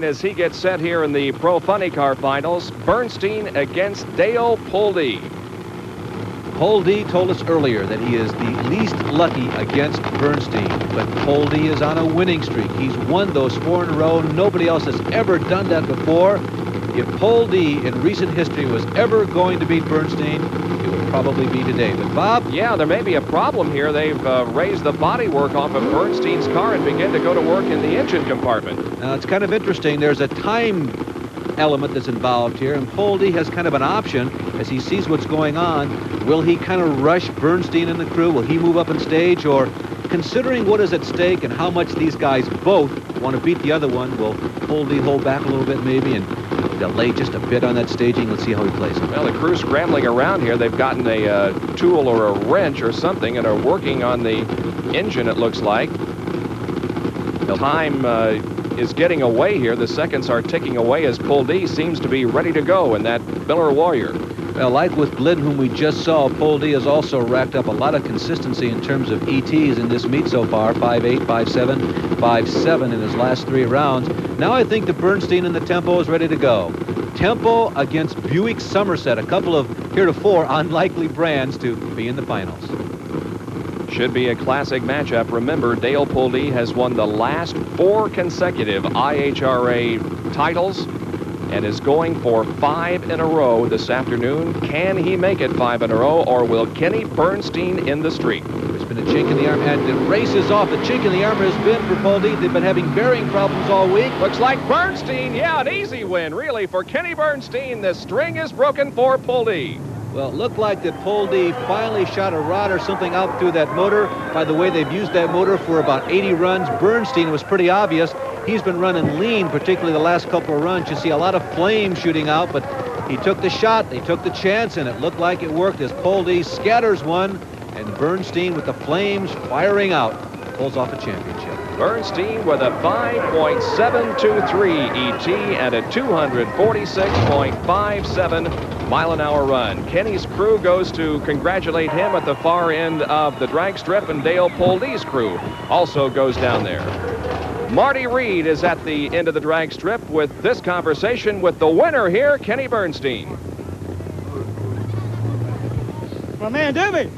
As he gets set here in the Pro Funny Car Finals, Bernstein against Dale Pulde. Pulde told us earlier that he is the least lucky against Bernstein, but Pulde is on a winning streak. He's won those 4 in a row. Nobody else has ever done that before. If Pulde in recent history was ever going to beat Bernstein, it would probably be today. But Bob? Yeah, there may be a problem here. They've raised the bodywork off of Bernstein's car and begin to go to work in the engine compartment. Now, it's kind of interesting. There's a time element that's involved here, and Pulde has kind of an option as he sees what's going on. Will he kind of rush Bernstein and the crew? Will he move up in stage? Or considering what is at stake and how much these guys both want to beat the other one, will Pulde hold back a little bit maybe and delay just a bit on that staging? Let's see how he plays it. Well, the crew's scrambling around here. They've gotten a tool or a wrench or something and are working on the engine, it looks like. Time is getting away here. The seconds are ticking away as Pulde seems to be ready to go in that Miller Warrior. Well, like with Glidden, whom we just saw, Pulde has also racked up a lot of consistency in terms of ETs in this meet so far. 5.8, 5.7, 5.7 in his last 3 rounds. Now I think the Bernstein and the Tempo is ready to go. Tempo against Buick Somerset, a couple of heretofore unlikely brands to be in the finals. Should be a classic matchup. Remember, Dale Pulde has won the last 4 consecutive I.H.R.A. titles and is going for 5 in a row this afternoon. Can he make it 5 in a row, or will Kenny Bernstein end the streak? There's been a chink in the arm, and the race is off. The chink in the arm has been for Pulde. They've been having bearing problems all week. Looks like Bernstein, yeah, an easy win, really, for Kenny Bernstein. The string is broken for Pulde. Well, it looked like that Pulde finally shot a rod or something out through that motor. By the way, they've used that motor for about 80 runs. Bernstein was pretty obvious. He's been running lean, particularly the last couple of runs. You see a lot of flame shooting out, but he took the shot, they took the chance, and it looked like it worked as Pulde scatters one, and Bernstein with the flames firing out pulls off a championship. Bernstein with a 5.723 ET and a 246.57 mile-an-hour run. Kenny's crew goes to congratulate him at the far end of the drag strip, and Dale Pulde's crew also goes down there. Marty Reed is at the end of the drag strip with this conversation with the winner here, Kenny Bernstein. My man Doobie.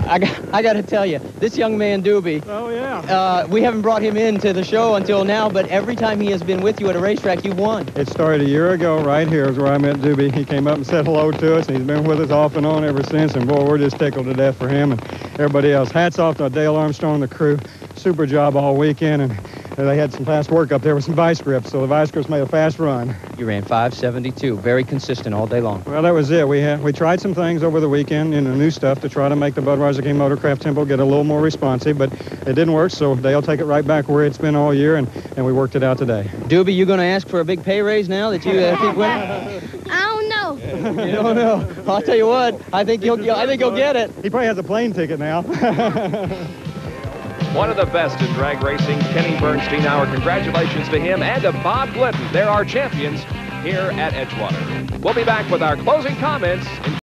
I got to tell you, this young man Doobie. Oh yeah. We haven't brought him into the show until now, but every time he has been with you at a racetrack, you've won. It started a year ago right here is where I met Doobie. He came up and said hello to us, and he's been with us off and on ever since. And boy, we're just tickled to death for him and everybody else. Hats off to Dale Armstrong and the crew. Super job all weekend, and they had some fast work up there with some vice grips, so the vice grips made a fast run. You ran 5.72, very consistent all day long. Well, that was it. We tried some things over the weekend, new stuff to try to make the Budweiser King Motorcraft Tempo get a little more responsive, but it didn't work, so Dale take it right back where it's been all year, and we worked it out today. Doobie, you going to ask for a big pay raise now that you keep winning? I don't know. You don't know. I'll tell you what, I think he'll get it. He probably has a plane ticket now. One of the best in drag racing, Kenny Bernstein. Our congratulations to him and to Bob Glidden. They're our champions here at Edgewater. We'll be back with our closing comments.